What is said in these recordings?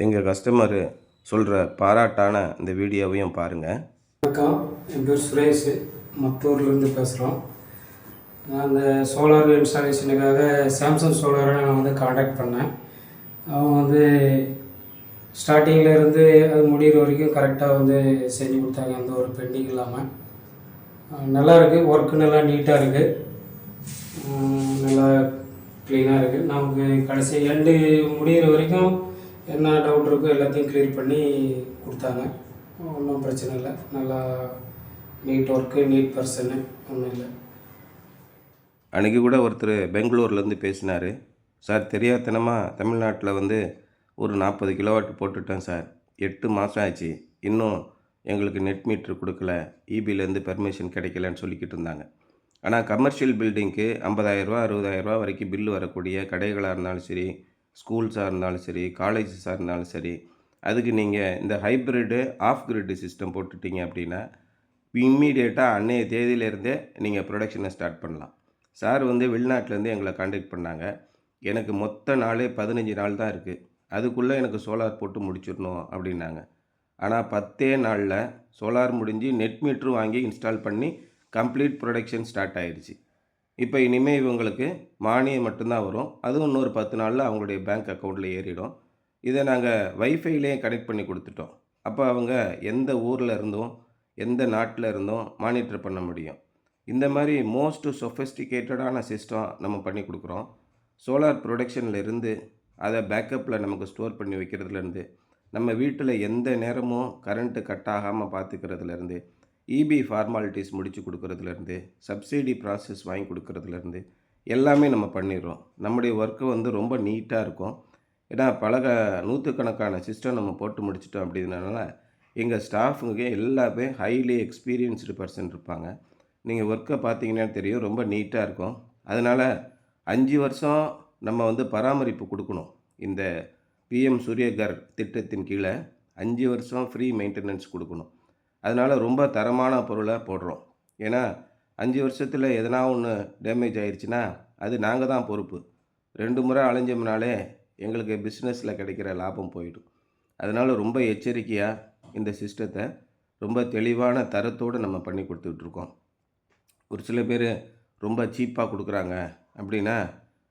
எங்கள் கஸ்டமரு சொல்கிற பாராட்டான இந்த வீடியோவையும் பாருங்கள். வணக்கம், என் பேர் சுரேஷ், மத்தூர்லேருந்து பேசுகிறோம். நான் அந்த சோலார் இன்ஸ்டாலேஷனுக்காக சாம்சங் சோலாரை நான் வந்து காண்டாக்ட் பண்ணேன். அவங்க வந்து ஸ்டார்டிங்கில் அது முடிகிற வரைக்கும் கரெக்டாக வந்து செஞ்சு கொடுத்தாங்க, எந்த ஒரு பெண்டிங் இல்லாமல். நல்லா இருக்குது, ஒர்க்கு நல்லா நீட்டாக இருக்குது, நல்லா க்ளீனாக இருக்குது. நமக்கு கடைசி எண்டு முடிகிற வரைக்கும் என்ன டவுட் இருக்கோ எல்லாத்தையும் க்ளியர் பண்ணி கொடுத்தாங்க. ஒன்றும் பிரச்சனை இல்லை, நல்லா நீட் ஒர்க்கு, நீட் பர்சனு, ஒன்றும் இல்லை. அன்றைக்கி கூட ஒருத்தர் பெங்களூர்லேருந்து பேசினார். சார், தெரியாதனமாக தமிழ்நாட்டில் வந்து ஒரு 40 கிலோவாட் போட்டுட்டேன் சார், 8 மாதம் ஆச்சு, இன்னும் எங்களுக்கு நெட் மீட்ரு கொடுக்கல, இபிலேருந்து பெர்மிஷன் கிடைக்கலன்னு சொல்லிக்கிட்டு இருந்தாங்க. ஆனால் கமர்ஷியல் பில்டிங்க்கு 50,000 60,000 வரைக்கும் பில்லு வரக்கூடிய கடைகளாக இருந்தாலும் சரி, ஸ்கூல்ஸாக இருந்தாலும் சரி, காலேஜஸாக இருந்தாலும் சரி, அதுக்கு நீங்கள் இந்த ஹைப்ரிட்டு ஆஃப் கிரிட்டு சிஸ்டம் போட்டுட்டீங்க அப்படின்னா இம்மீடியட்டாக அன்னைய தேதியிலேருந்தே நீங்கள் ப்ரொடக்ஷனை ஸ்டார்ட் பண்ணலாம். சார் வந்து வெளிநாட்டிலேருந்து எங்களை காண்டாக்ட் பண்ணாங்க. எனக்கு மொத்த நாளே 15 நாள் தான் இருக்குது, அதுக்குள்ளே எனக்கு சோலார் போட்டு முடிச்சிடணும் அப்படின்னாங்க. ஆனால் 10 நாளில் சோலார் முடிஞ்சு நெட் மீட்ரு வாங்கி இன்ஸ்டால் பண்ணி கம்ப்ளீட் ப்ரொடக்ஷன் ஸ்டார்ட் ஆகிடுச்சு. இப்போ இனிமேல் இவங்களுக்கு மானியம் மட்டும்தான் வரும், அதுவும் இன்னொரு 10 நாளில் அவங்களுடைய பேங்க் அக்கௌண்ட்டில் ஏறிடும். இதை நாங்கள் வைஃபைலேயே கனெக்ட் பண்ணி கொடுத்துட்டோம். அப்போ அவங்க எந்த ஊரில் இருந்தும் எந்த நாட்டில் இருந்தும் மானிட்டர் பண்ண முடியும். இந்த மாதிரி மோஸ்ட் சொஃபஸ்டிகேட்டடான சிஸ்டம் நம்ம பண்ணி கொடுக்குறோம். சோலார் ப்ரொடக்ஷனில் இருந்து அதை பேக்கப்பில் நமக்கு ஸ்டோர் பண்ணி வைக்கிறதுலேருந்து, நம்ம வீட்டில் எந்த நேரமும் கரண்ட்டு கட் ஆகாமல் பார்த்துக்கிறதுலேருந்து, இபி ஃபார்மாலிட்டிஸ் முடித்து கொடுக்குறதுலேருந்து, சப்சிடி ப்ராசஸ் வாங்கி கொடுக்குறதுலேருந்து எல்லாமே நம்ம பண்ணிடுறோம். நம்முடைய ஒர்க்கு வந்து ரொம்ப நீட்டாக இருக்கும். ஏன்னா நூற்றுக்கணக்கான சிஸ்டம் நம்ம போட்டு முடிச்சிட்டோம். அப்படின்றனால எங்கள் ஸ்டாஃபுங்க எல்லாமே ஹைலி எக்ஸ்பீரியன்ஸ்டு பர்சன் இருப்பாங்க. நீங்கள் ஒர்க்கை பார்த்தீங்கன்னா தெரியும், ரொம்ப நீட்டாக இருக்கும். அதனால் 5 வருஷம் நம்ம வந்து பராமரிப்பு கொடுக்கணும். இந்த பிஎம் சூரியகர் திட்டத்தின் கீழே 5 வருஷம் ஃப்ரீ மெயின்டெனன்ஸ் கொடுக்கணும். அதனால் ரொம்ப தரமான பொருளை போடுறோம். ஏன்னா 5 வருஷத்தில் எதனா ஒன்று டேமேஜ் ஆயிடுச்சுன்னா அது நாங்கள் தான் பொறுப்பு. 2 முறை அலைஞ்சோம்னாலே எங்களுக்கு பிஸ்னஸில் கிடைக்கிற லாபம் போயிடும். அதனால் ரொம்ப எச்சரிக்கையாக இந்த சிஸ்டத்தை ரொம்ப தெளிவான தரத்தோடு நம்ம பண்ணி கொடுத்துட்ருக்கோம். ஒரு சில பேர் ரொம்ப சீப்பாக கொடுக்குறாங்க அப்படின்னா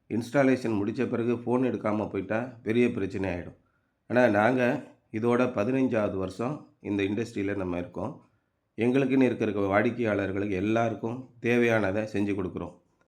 இன்ஸ்டாலேஷன் முடித்த பிறகு ஃபோன் எடுக்காமல் போயிட்டால் பெரிய பிரச்சனை ஆகிடும். ஆனால் நாங்கள் இதோட 15வது வருஷம் இந்த இண்டஸ்ட்ரியில் நம்ம இருக்கோம். எங்களுக்குன்னு இருக்கிற வாடிக்கையாளர்களுக்கு எல்லாருக்கும் தேவையானதை செஞ்சு கொடுக்குறோம்.